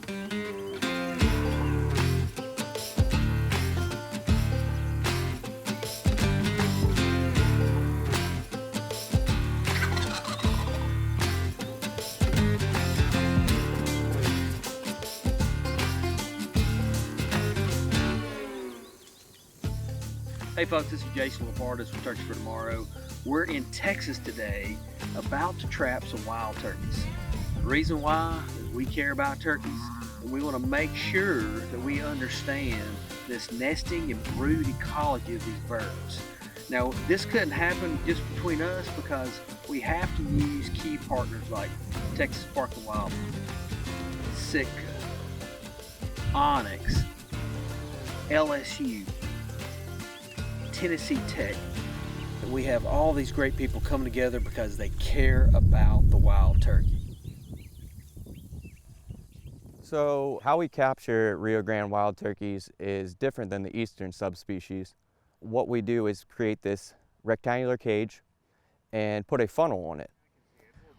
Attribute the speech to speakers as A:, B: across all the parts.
A: Hey folks, this is Jason LaPardis with Turkeys for Tomorrow. We're in Texas today, about to trap some wild turkeys. The reason why is we care about turkeys, and we want to make sure that we understand this nesting and brood ecology of these birds. Now, this couldn't happen just between us because we have to use key partners like Texas Park and Wildlife, Sitka, Onyx, LSU, Tennessee Tech. We have all these great people coming together because they care about the wild turkey.
B: So how we capture Rio Grande wild turkeys is different than the eastern subspecies. What we do is create this rectangular cage and put a funnel on it.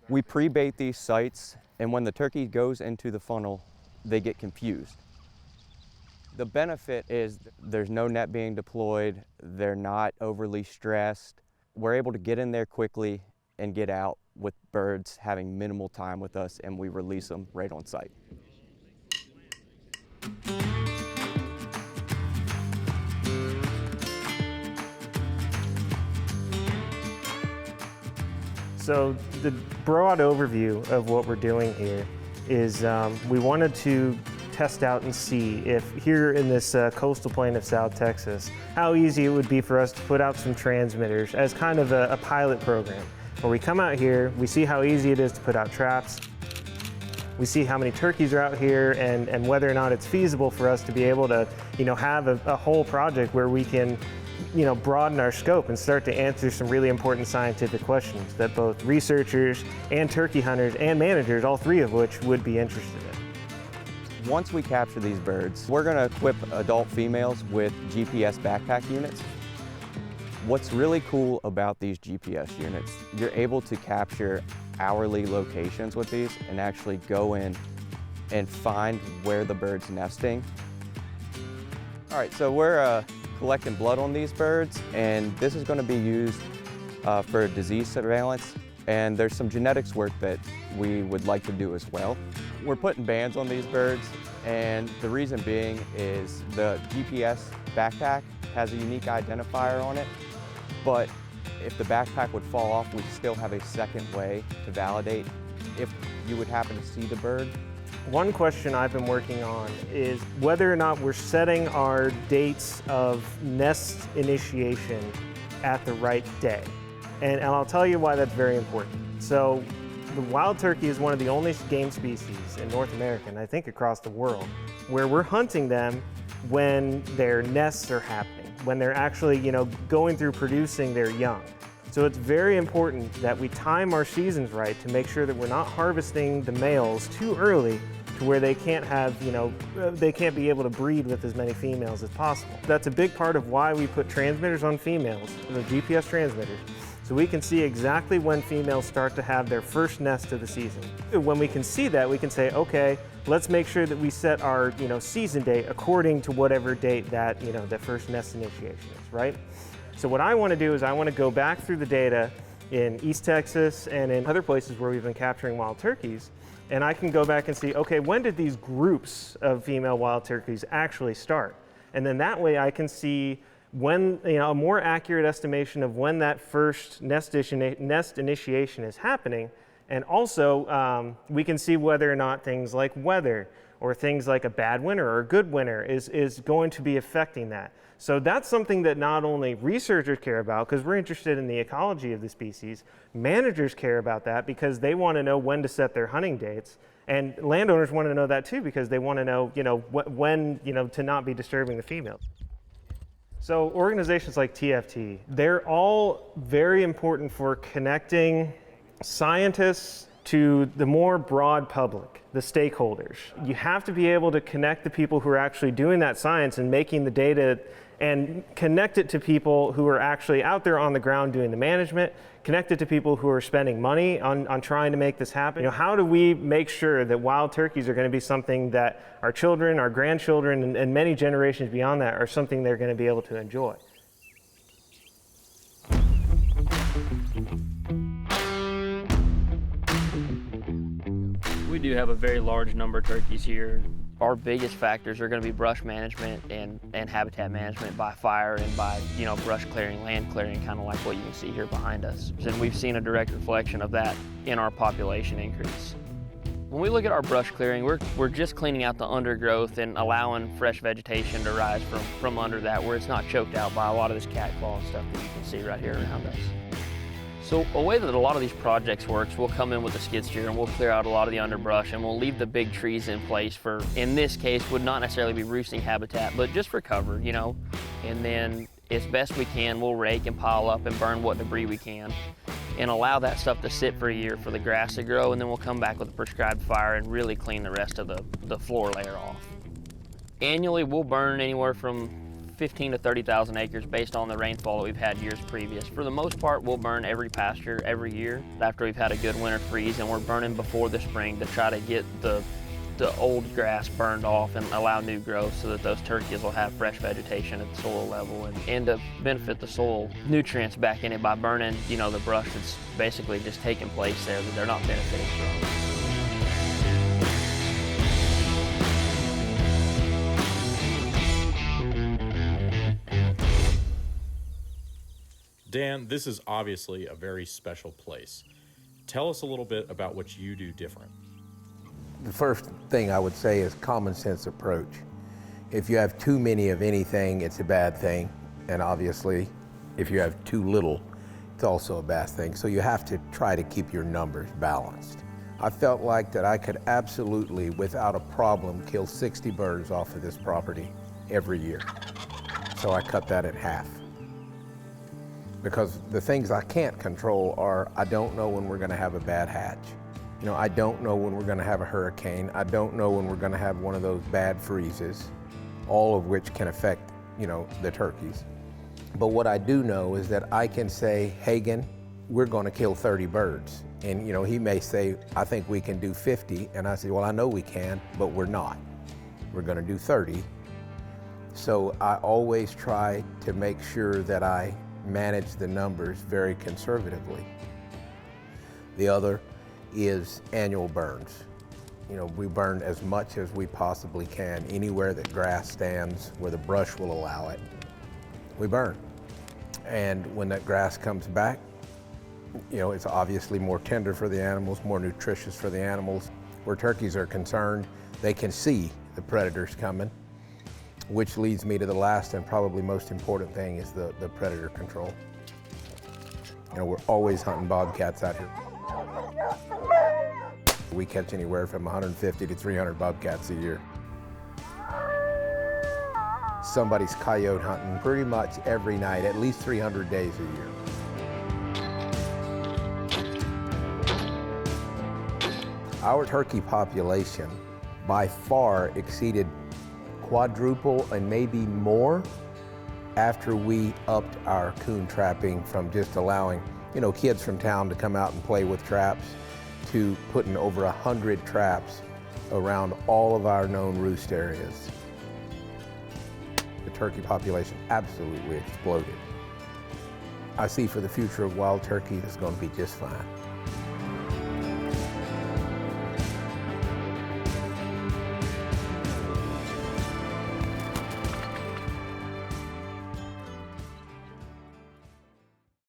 B: We pre-bait these sites, and when the turkey goes into the funnel, they get confused. The benefit is there's no net being deployed, they're not overly stressed. We're able to get in there quickly and get out with birds having minimal time with us, and we release them right on site.
C: So the broad overview of what we're doing here is we wanted to test out and see if here in this coastal plain of South Texas, how easy it would be for us to put out some transmitters as kind of a pilot program. Where we come out here, we see how easy it is to put out traps, we see how many turkeys are out here, and whether or not it's feasible for us to be able to, have a whole project where we can, broaden our scope and start to answer some really important scientific questions that both researchers and turkey hunters and managers, all three of which, would be interested in.
B: Once we capture these birds, we're going to equip adult females with GPS backpack units. What's really cool about these GPS units, you're able to capture hourly locations with these and actually go in and find where the bird's nesting. All right, so we're collecting blood on these birds, and this is going to be used for disease surveillance, and there's some genetics work that we would like to do as well. We're putting bands on these birds, and the reason being is the GPS backpack has a unique identifier on it, but if the backpack would fall off, we still have a second way to validate if you would happen to see the bird.
C: One question I've been working on is whether or not we're setting our dates of nest initiation at the right day. And I'll tell you why that's very important. So the wild turkey is one of the only game species in North America, and I think across the world, where we're hunting them when their nests are happening, when they're actually, going through producing their young. So it's very important that we time our seasons right to make sure that we're not harvesting the males too early to where they can't have, they can't be able to breed with as many females as possible. That's a big part of why we put transmitters on females, the GPS transmitters, so we can see exactly when females start to have their first nest of the season. When we can see that, we can say, okay, let's make sure that we set our, season date according to whatever date that, that first nest initiation is, right? So what I want to do is I want to go back through the data in East Texas and in other places where we've been capturing wild turkeys, and I can go back and see, okay, when did these groups of female wild turkeys actually start? And then that way I can see when, a more accurate estimation of when that first nest initiation is happening. And also, we can see whether or not things like weather or things like a bad winter or a good winter is going to be affecting that. So that's something that not only researchers care about, because we're interested in the ecology of the species, managers care about that because they want to know when to set their hunting dates. And landowners want to know that too because they want to know, when, to not be disturbing the females. So organizations like TFT, they're all very important for connecting scientists to the more broad public, the stakeholders. You have to be able to connect the people who are actually doing that science and making the data and connect it to people who are actually out there on the ground doing the management, connect it to people who are spending money on trying to make this happen. You know, how do we make sure that wild turkeys are going to be something that our children, our grandchildren, and many generations beyond that are something they're going to be able to enjoy?
D: We do have a very large number of turkeys here. Our biggest factors are going to be brush management and habitat management by fire and by, brush clearing, land clearing, kind of like what you can see here behind us. And we've seen a direct reflection of that in our population increase. When we look at our brush clearing, we're just cleaning out the undergrowth and allowing fresh vegetation to rise from under that, where it's not choked out by a lot of this catclaw and stuff that you can see right here around us. So a way that a lot of these projects works, we'll come in with a skid steer and we'll clear out a lot of the underbrush and we'll leave the big trees in place for, in this case, would not necessarily be roosting habitat, but just for cover, And then as best we can, we'll rake and pile up and burn what debris we can and allow that stuff to sit for a year for the grass to grow, and then we'll come back with a prescribed fire and really clean the rest of the floor layer off. Annually, we'll burn anywhere from 15 to 30,000 acres based on the rainfall that we've had years previous. For the most part, we'll burn every pasture every year after we've had a good winter freeze, and we're burning before the spring to try to get the old grass burned off and allow new growth so that those turkeys will have fresh vegetation at the soil level and to benefit the soil nutrients back in it by burning, the brush that's basically just taking place there that they're not benefiting from.
E: Dan, this is obviously a very special place. Tell us a little bit about what you do different.
F: The first thing I would say is common sense approach. If you have too many of anything, it's a bad thing. And obviously, if you have too little, it's also a bad thing. So you have to try to keep your numbers balanced. I felt like that I could absolutely, without a problem, kill 60 birds off of this property every year. So I cut that in half. Because the things I can't control are, I don't know when we're going to have a bad hatch. I don't know when we're going to have a hurricane. I don't know when we're going to have one of those bad freezes, all of which can affect, the turkeys. But what I do know is that I can say, Hagen, we're going to kill 30 birds. And, he may say, I think we can do 50. And I say, well, I know we can, but we're not. We're going to do 30. So I always try to make sure that I manage the numbers very conservatively. The other is annual burns. We burn as much as we possibly can. Anywhere that grass stands, where the brush will allow it, we burn. And when that grass comes back, it's obviously more tender for the animals, more nutritious for the animals. Where turkeys are concerned, they can see the predators coming, which leads me to the last and probably most important thing is the predator control. We're always hunting bobcats out here. We catch anywhere from 150 to 300 bobcats a year. Somebody's coyote hunting pretty much every night, at least 300 days a year. Our turkey population by far exceeded quadruple and maybe more after we upped our coon trapping from just allowing, kids from town to come out and play with traps to putting over 100 traps around all of our known roost areas. The turkey population absolutely exploded. I see for the future of wild turkey, it's going to be just fine.